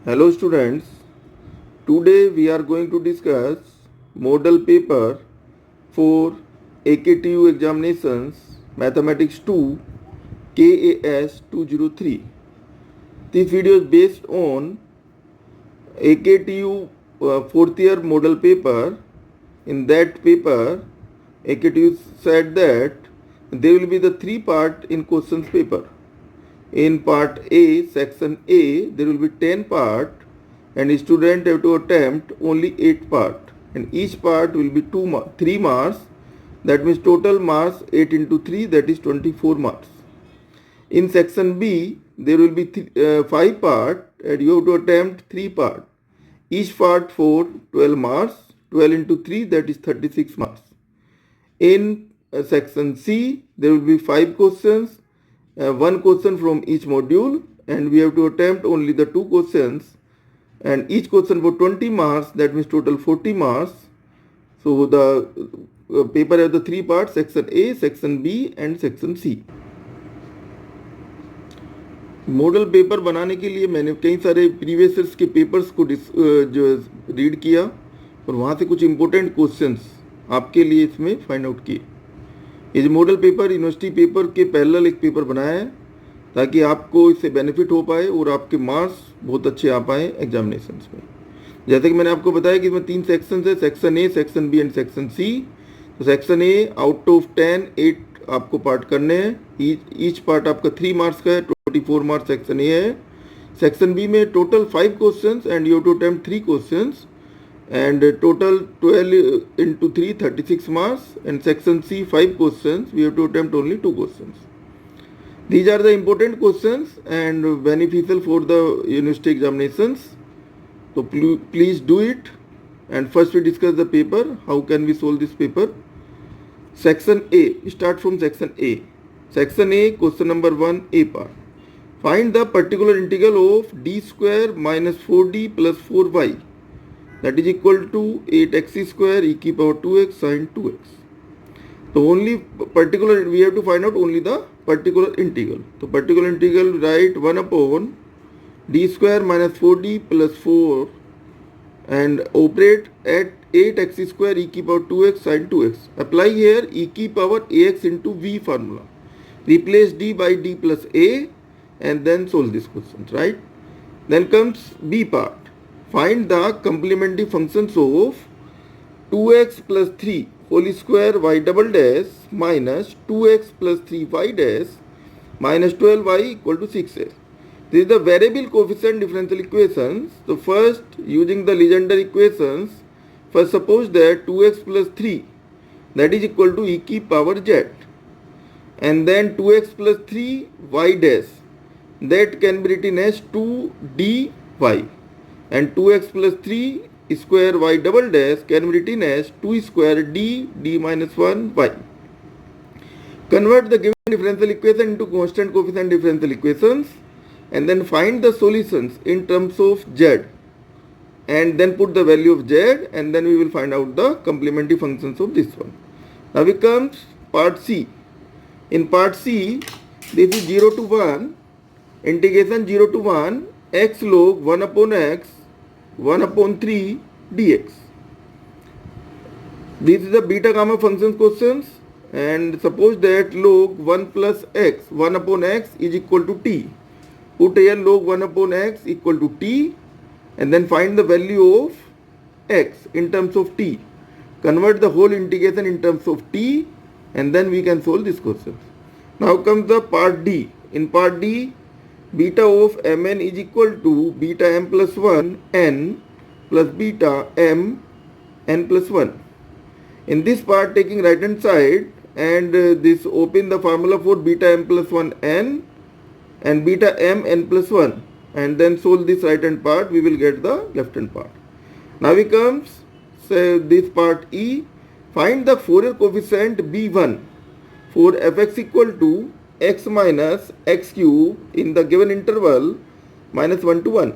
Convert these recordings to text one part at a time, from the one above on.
Hello students, today we are going to discuss model paper for AKTU examinations Mathematics 2 KAS 203. This video is based on AKTU 4th year model paper. In that paper, AKTU said that there will be the three part in questions paper. In part A, section A, there will be 10 part and student have to attempt only 8 part and each part will be 3 marks. That means total marks 8 into 3, that is 24 marks. In section B, there will be 5 part and you have to attempt 3 part. Each part for 12 marks, 12 into 3, that is 36 marks. In section C, there will be 5 questions, 1 question from each module, and we have to attempt only the 2 questions and each question for 20 marks, that means total 40 marks. So the paper has the 3 parts, section A, section B and section C. Model paper बनाने के लिए मैंने कई सारे previous years के papers को जो read किया और वहाँ से कुछ इम्पोर्टेंट क्वेश्चंस आपके लिए इसमें फाइंड आउट किए. ये जो मॉडल पेपर यूनिवर्सिटी पेपर के पैरेलल एक पेपर बनाया है ताकि आपको इससे बेनिफिट हो पाए और आपके मार्क्स बहुत अच्छे आ पाए एग्जामिनेशंस में. जैसे कि मैंने आपको बताया कि इसमें 3 सेक्शंस है, section A, section B and section C. तो सेक्शन ए आउट ऑफ 10 8 आपको पार्ट करने हैं. ईच पार्ट आपका 3 मार्क्स का है, 24 मार्क्स सेक्शन ए है. सेक्शन बी में total 5 questions and you have to attempt 3 questions and total 12 into 3 36 marks, and section C 5 questions, we have to attempt only 2 questions. These are the important questions and beneficial for the university examinations, so please do it. And first we discuss the paper, how can we solve this paper. Section A, start from section A. Section A, question number 1, A part. Find the particular integral of d square minus 4d plus 4y, that is equal to 8x square e की power 2x sin 2x. So only particular, we have to find out only the particular integral. So particular integral, write 1 upon d square minus 4d plus 4 and operate at 8x square e की power 2x sin 2x. Apply here e की power ax into v formula. Replace d by d plus a and then solve this question, right? Then comes B part. Find the complementary functions of 2x plus 3 whole square y double dash minus 2x plus 3y dash minus 12y equal to 6x. This is the variable coefficient differential equations. So first, using the Legendre equations, first suppose that 2x plus 3, that is equal to e की power z, and then 2x plus 3y dash, that can be written as 2dy, and 2x plus 3 square y double dash can be written as 2 square d minus 1 y. Convert the given differential equation into constant coefficient differential equations and then find the solutions in terms of z and then put the value of z, and then we will find out the complementary functions of this one. Now we comes part C. In part C, this is 0 to 1, integration 0 to 1 x log 1 upon x 1 upon 3 dx. This is the beta gamma functions questions, and suppose that log 1 plus x 1 upon x is equal to t. Put here log 1 upon x equal to t and then find the value of x in terms of t. Convert the whole integration in terms of t and then we can solve this question. Now comes the part D. In part D, beta of mn is equal to beta m plus 1 n plus beta m n plus 1. In this part, taking right hand side and this open the formula for beta m plus 1 n and beta m n plus 1 and then solve this right hand part, we will get the left hand part. Now we comes say this part E. Find the Fourier coefficient b1 for fx equal to x minus x cube in the given interval minus 1 to 1.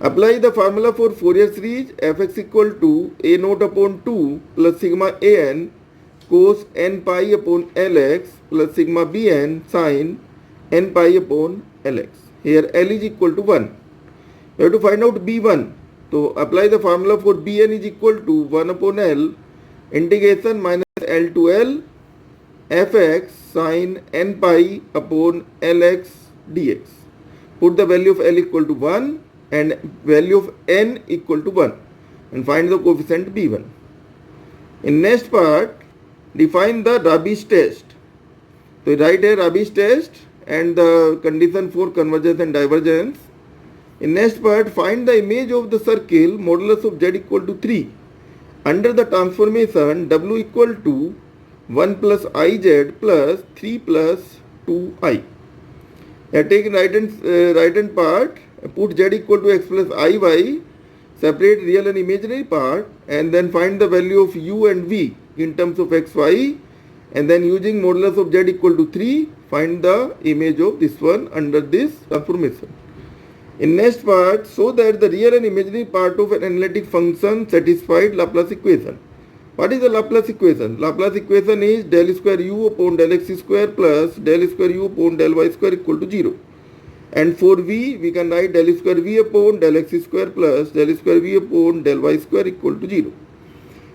Apply the formula for Fourier series fx equal to a naught upon 2 plus sigma an cos n pi upon lx plus sigma bn sin n pi upon lx. Here L is equal to 1. We have to find out b1. So apply the formula for bn is equal to 1 upon L integration minus L to L fx sin n pi upon Lx dx. Put the value of L equal to 1 and value of n equal to 1 and find the coefficient b1. In next part, define the Rabi's test. So write here Rabi's test and the condition for convergence and divergence. In next part, find the image of the circle modulus of z equal to 3 under the transformation w equal to 1 plus iz plus 3 plus 2i. Take right hand part, put z equal to x plus iy, separate real and imaginary part, and then find the value of u and v in terms of x, y, and then using modulus of z equal to 3, find the image of this one under this transformation. In next part, show that the real and imaginary part of an analytic function satisfied Laplace equation. What is the Laplace equation? Laplace equation is del square u upon del x square plus del square u upon del y square equal to 0. And for v, we can write del square v upon del x square plus del square v upon del y square equal to 0.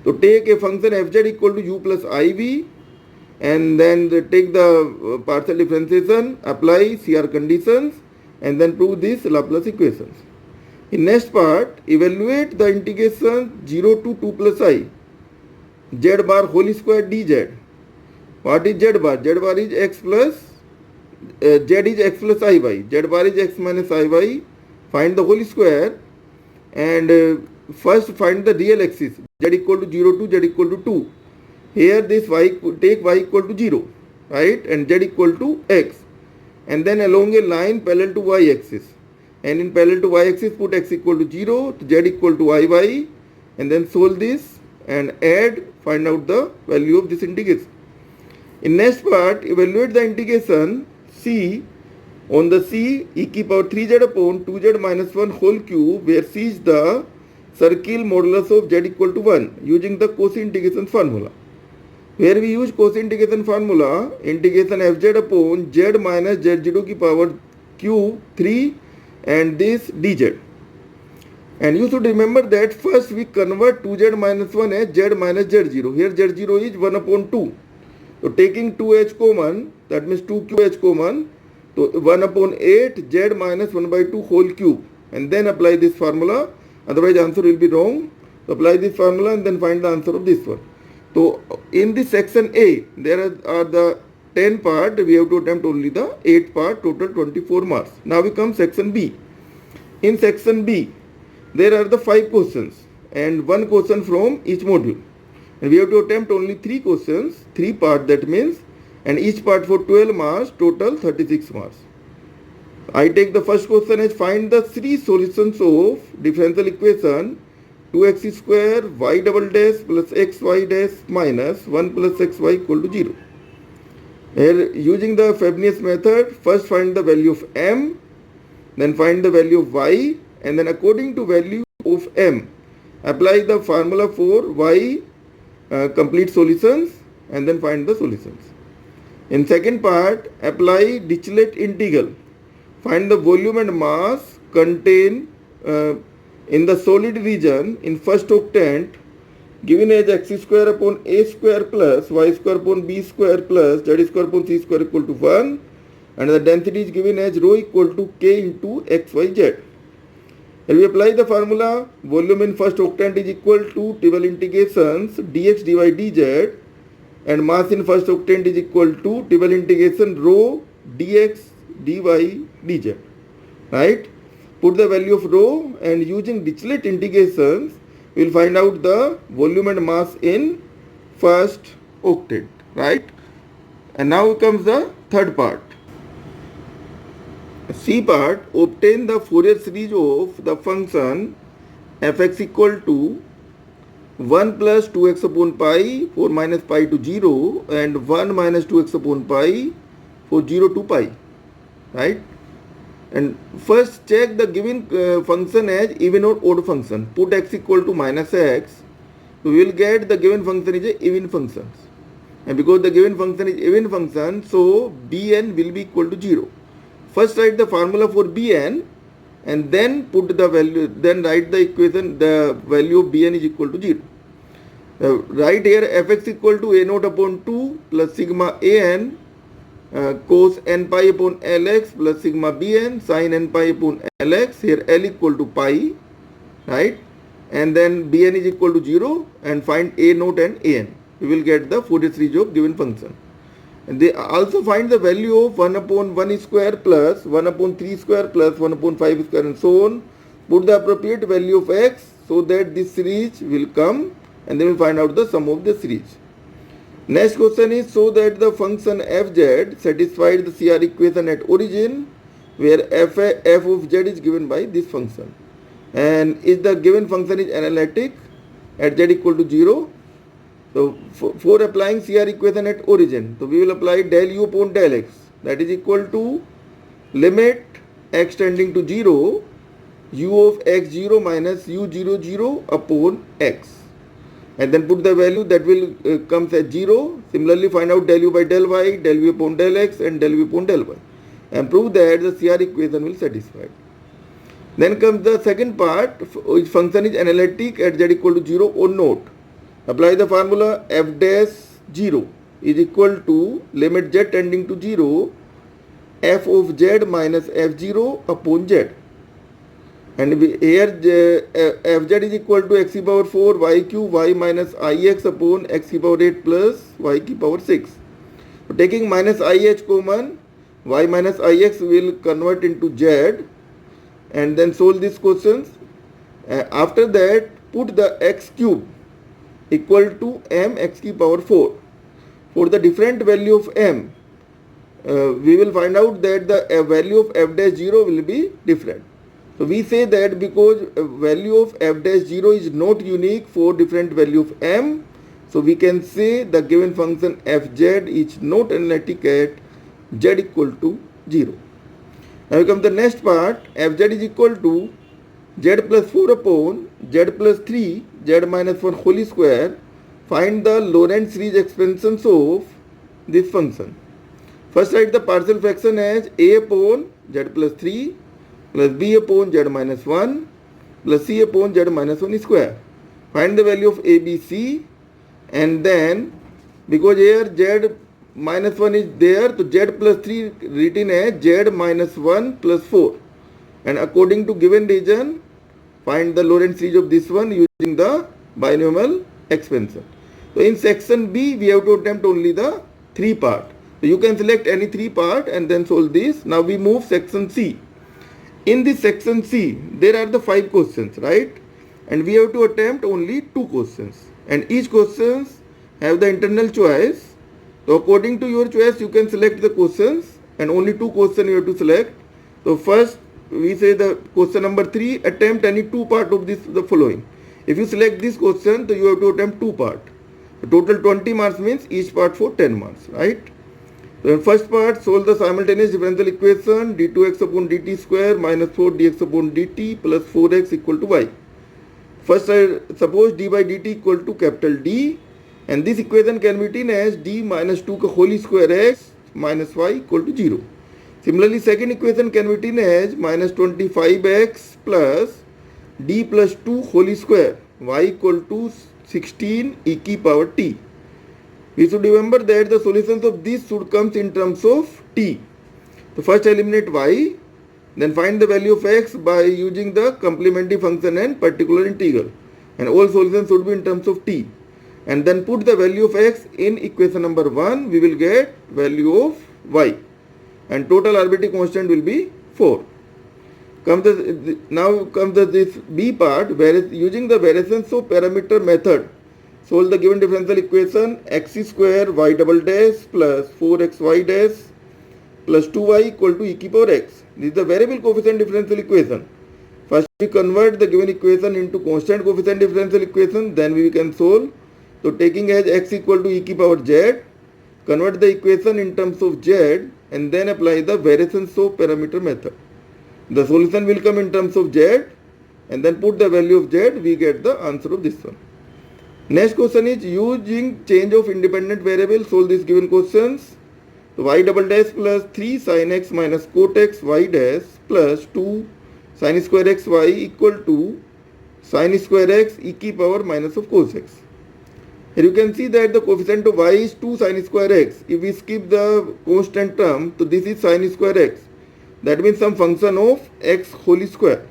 So take a function fz equal to u plus iv and then take the partial differentiation, apply CR conditions and then prove these Laplace equations. In next part, evaluate the integration 0 to 2 plus I z bar whole square dz. What is z bar? Z bar is x plus z is x plus iy. Z bar is x minus iy. Find the whole square and first find the real axis z equal to 0 to z equal to 2. Here this y, take y equal to 0, right, and z equal to x, and then along a line parallel to y axis, and in parallel to y axis put x equal to 0, z equal to iy, and then solve this and add, find out the value of this integration. In next part, evaluate the integration c on the c e की power 3z upon 2z minus 1 whole cube, where c is the circle modulus of z equal to 1 using the Cauchy integration formula. Where we use Cauchy integration formula, integration fz upon z minus z0 की power cube 3 and this dz. And you should remember that first we convert 2z minus 1 as z minus z0. Here z0 is 1 upon 2. So taking 2h common, that means 2qh common, so 1 upon 8 z minus 1 by 2 whole cube, and then apply this formula, otherwise answer will be wrong. So apply this formula and then find the answer of this one. So in this section A, there are the 10 part, we have to attempt only the 8 part, total 24 marks. Now we come section B. In section B, there are the 5 questions and 1 question from each module. And we have to attempt only 3 questions, 3 part that means, and each part for 12 marks, total 36 marks. I take the first question as find the 3 solutions of differential equation 2x square y double dash plus xy dash minus 1 plus xy equal to 0. Here using the Frobenius method, first find the value of m, then find the value of y, and then according to value of m, apply the formula for y complete solutions and then find the solutions. In second part, apply Dirichlet integral. Find the volume and mass contained in the solid region in first octant given as x square upon a square plus y square upon b square plus z square upon c square equal to 1, and the density is given as rho equal to k into xyz. Here we apply the formula. Volume in first octant is equal to trivial integrations dx dy dz, and mass in first octant is equal to trivial integration rho dx dy dz, right? Put the value of rho and using Dirichlet integrations, we will find out the volume and mass in first octant, right? And now comes the third part. C part, obtain the Fourier series of the function fx equal to 1 plus 2x upon pi for minus pi to 0 and 1 minus 2x upon pi for 0 to pi, right? And first check the given function as even or odd function. Put x equal to minus x. So we will get the given function is a even function. And because the given function is even function, so bn will be equal to 0. First write the formula for bn and then put the value, then write the equation, the value of Bn is equal to 0. Write here fx equal to a naught upon 2 plus sigma an cos n pi upon lx plus sigma bn sin n pi upon lx. Here L equal to pi, right? And then Bn is equal to 0 and find a naught and an. We will get the Fourier series of given function. And they also find the value of 1 upon 1 square plus 1 upon 3 square plus 1 upon 5 square and so on. Put the appropriate value of x so that this series will come, and then we'll find out the sum of the series. Next question is, so that the function fz satisfied the CR equation at origin where f of z is given by this function, and if the given function is analytic at z equal to 0. So for applying CR equation at origin, so we will apply del u upon del x, that is equal to limit x tending to 0 u of x0 minus u0 0 upon x, and then put the value that will comes as 0. Similarly find out del u by del y, del v upon del x and del v upon del y, and prove that the CR equation will satisfy. Then comes the second part, which function is analytic at z equal to 0 or not. Apply the formula f dash 0 is equal to limit z tending to 0 f of z minus f0 upon z, and here fz is equal to x power 4 y cube y minus ix upon x power 8 plus y power 6. So taking minus ih common, y minus ix will convert into z, and then solve these questions. After that, put the x cube equal to m x power 4. For the different value of m, we will find out that the value of f dash 0 will be different. So we say that because value of f dash 0 is not unique for different value of m, so we can say the given function fz is not analytic at z equal to 0. Now comes the next part, fz is equal to z plus 4 upon z plus 3 z minus 1 whole square. Find the Lorentz series expansions of this function. First write the partial fraction as a upon z plus 3 plus b upon z minus 1 plus c upon z minus 1 square. Find the value of a, b, c, and then because here z minus 1 is there, so z plus 3 written as z minus 1 plus 4, and according to given region find the Lorentz series of this one using the binomial expansion. So in section B we have to attempt only the 3 part. So you can select any 3 part and then solve this. Now we move section C. In this section C there are the 5 questions, right? And we have to attempt only 2 questions, and each questions have the internal choice. So according to your choice you can select the questions, and only 2 questions you have to select. So first we say the question number 3, attempt any 2 part of this the following. If you select this question, so you have to attempt 2 part. The total 20 marks means each part for 10 marks, right? So first part, solve the simultaneous differential equation d2x upon dt square minus 4 dx upon dt plus 4x equal to y. First suppose d by dt equal to capital D, and this equation can be written as d minus 2 whole square x minus y equal to 0. Similarly, second equation can be written as minus 25x plus d plus 2 whole square y equal to 16 e power t. We should remember that the solutions of this should come in terms of t. So first eliminate y, then find the value of x by using the complementary function and particular integral, and all solutions should be in terms of t, and then put the value of x in equation number 1. We will get value of y, and total arbitrary constant will be 4. Now comes this B part, where using the variance of parameter method, solve the given differential equation x square y double dash plus 4xy dash plus 2y equal to e power x. This is the variable coefficient differential equation. First we convert the given equation into constant coefficient differential equation, then we can solve. So taking as x equal to e power z, convert the equation in terms of z, and then apply the variance of parameter method. The solution will come in terms of z, and then put the value of z, we get the answer of this one. Next question is, using change of independent variable, solve these given questions. So y double dash plus 3 sin x minus cot x y dash plus 2 sin square x y equal to sin square x e की power minus of cos x. Here you can see that the coefficient of y is 2 sin square x. If we skip the constant term, so this is sin square x. That means some function of x whole square.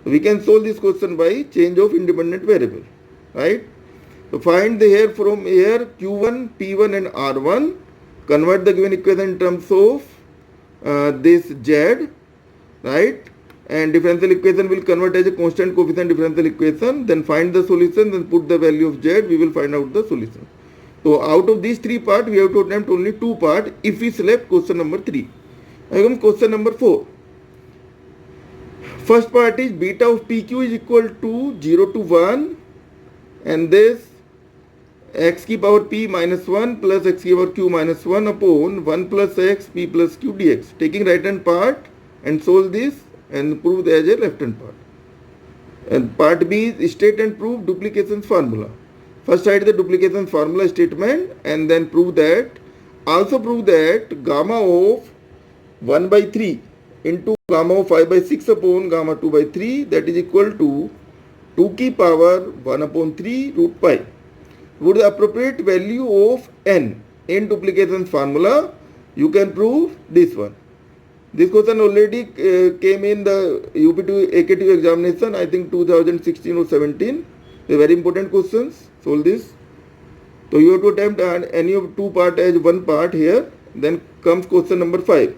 We can solve this question by change of independent variable, right? So find the here from here q1, p1 and r1. Convert the given equation in terms of this z, right? And differential equation will convert as a constant coefficient differential equation. Then find the solution, then put the value of z, we will find out the solution. So out of these 3 parts, we have to attempt only 2 parts if we select question number 3. Now comes question number 4. First part is beta of PQ is equal to 0 to 1 and this x की power p minus 1 plus x की power q minus 1 upon 1 plus x p plus q dx. Taking right hand part and solve this and prove as a left hand part. And part B is state and prove duplication formula. First write the duplication formula statement and then prove that. Also prove that gamma of 1 by 3 into gamma of 5 by 6 upon gamma 2 by 3 that is equal to 2 की power 1 upon 3 root pi. Would the appropriate value of n in duplication formula, you can prove this one. This question already came in the UP2 AK2 examination, I think 2016 or 17. They are very important questions. Solve this. So you have to attempt any of 2 part as 1 part here. Then comes question number 5.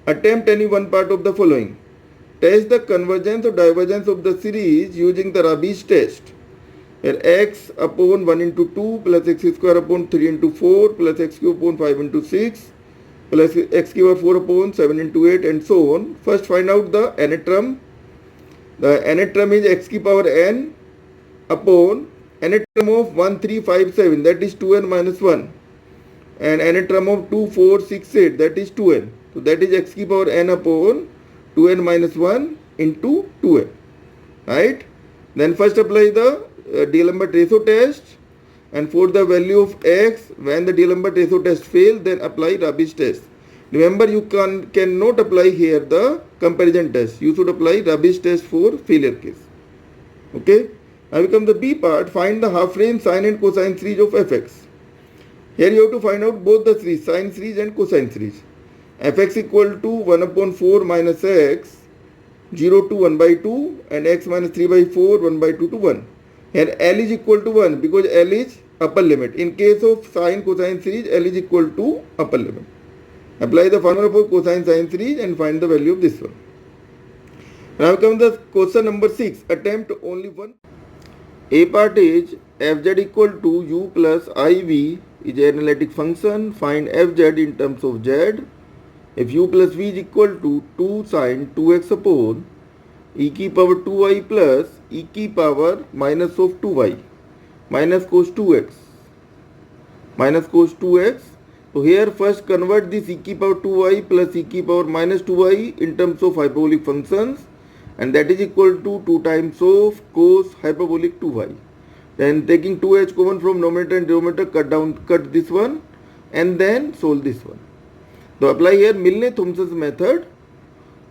Attempt any 1 part of the following. Test the convergence or divergence of the series using the Rabi's test. Here x upon 1 into 2 plus x square upon 3 into 4 plus x cube upon 5 into 6 plus x cube 4 upon 7 into 8 and so on. First find out the nth term. The nth term is x की power n upon nth term of 1, 3, 5, 7 that is 2n minus 1 and nth term of 2, 4, 6, 8 that is 2n. So that is x की power n upon 2n minus 1 into 2n, right? Then first apply the D'Alembert ratio test and for the value of x when the D'Alembert ratio test fails then apply Rabi's test. Remember you cannot apply here the comparison test. You should apply Rabi's test for failure case. Okay. Now we come the B part. Find the half range sine and cosine series of fx. Here you have to find out both the series, sine series and cosine series. Fx equal to 1 upon 4 minus x 0 to 1 by 2 and x minus 3 by 4 1 by 2 to 1. Here L is equal to 1 because L is upper limit. In case of sine cosine series, L is equal to upper limit. Apply the formula for cosine sine series and find the value of this one. Now comes the question number 6. Attempt only one. A part is fz equal to u plus iv is an analytic function. Find fz in terms of z. If u plus v is equal to 2 sine 2x upon e की power 2y plus e की power minus of 2y minus cos 2x minus cos 2x. So here first convert this e की power 2y plus e की power minus 2y in terms of hyperbolic functions and that is equal to 2 times of cos hyperbolic 2y. Then taking 2h common from numerator and denominator, cut this one and then solve this one. So apply here Milne-Thomson's method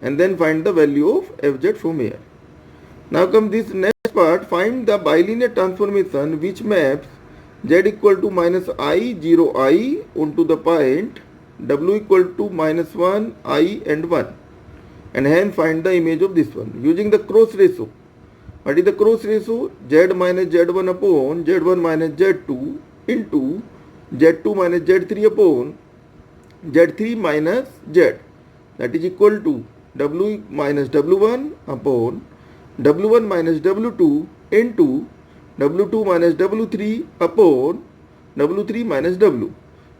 and then find the value of fz from here. Now come this next part. Find the bilinear transformation which maps z equal to minus I 0 I onto the point w equal to minus 1 I and 1 and hence find the image of this one using the cross ratio. What is the cross ratio? Z minus z1 upon z1 minus z2 into z2 minus z3 upon z3 minus z, that is equal to w minus w1 upon w1 minus w2 into w2 minus w3 upon w3 minus w.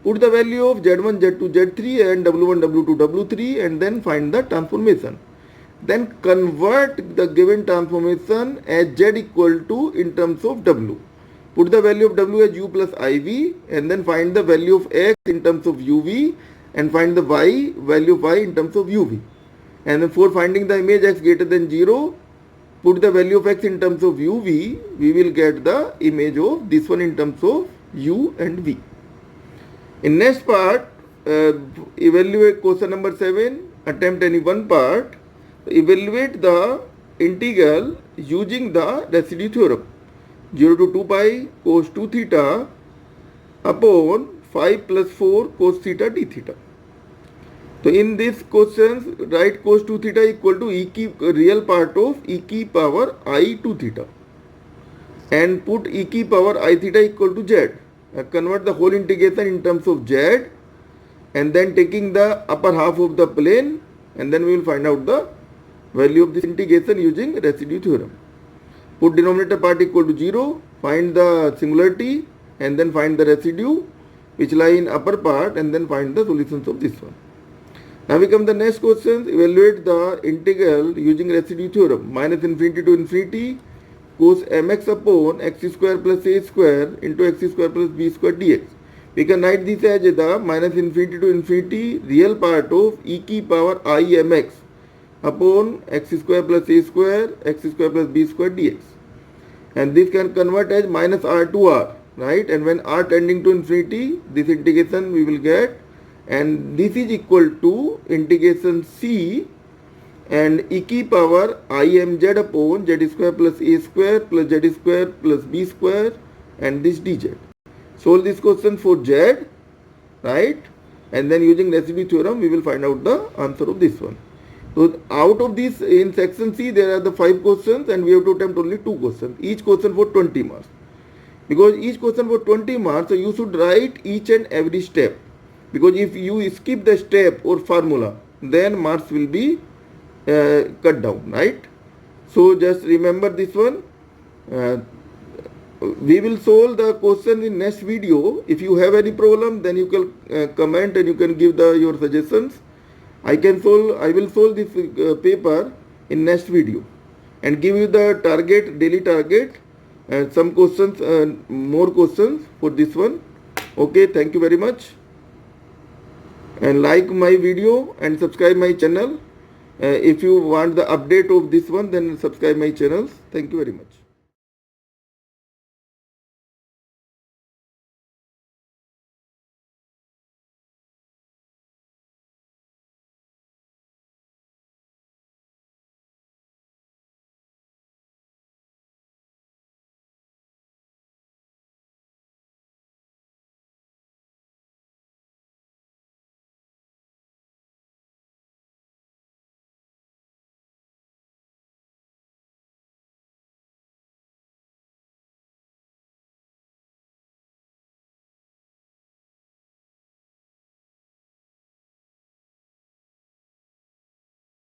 Put the value of z1 z2 z3 and w1 w2 w3 and then find the transformation. Then convert the given transformation as z equal to in terms of w. Put the value of w as u plus iv and then find the value of x in terms of uv and find the y value of y in terms of uv. And then for finding the image x greater than 0, put the value of x in terms of uv, we will get the image of this one in terms of u and v. In next part, evaluate question number 7, attempt any one part. Evaluate the integral using the residue theorem. 0 to 2 pi cos 2 theta upon 5 plus 4 cos theta d theta. So in this question, write cos 2 theta equal to real part of e की power I 2 theta and put e की power I theta equal to z. Convert the whole integration in terms of z and then taking the upper half of the plane, and then we will find out the value of this integration using residue theorem. Put denominator part equal to 0, find the singularity and then find the residue which lie in upper part, and then find the solutions of this one. Now we come to the next question. Evaluate the integral using residue theorem. Minus infinity to infinity cos mx upon x square plus a square into x square plus b square dx. We can write this as the minus infinity to infinity real part of e की power I mx upon x square plus a square, x square plus b square dx. And this can convert as minus r to r, right? And when r tending to infinity, this integration we will get, and this is equal to integration c and e की power I mz upon z square plus a square plus z square plus b square and this dz. Solve this question for z, right? And then using residue theorem we will find out the answer of this one. So out of this, in section C there are the 5 questions and we have to attempt only 2 questions. Each question for 20 marks. Because each question for 20 marks, so you should write each and every step. Because if you skip the step or formula, then marks will be cut down, right? So just remember this one. We will solve the question in next video. If you have any problem, then you can comment and you can give your suggestions. I will solve this paper in next video and give you the target, daily target, some questions, more questions for this one. Okay, thank you very much. And like my video and subscribe my channel. If you want the update of this one, then subscribe my channel. Thank you very much.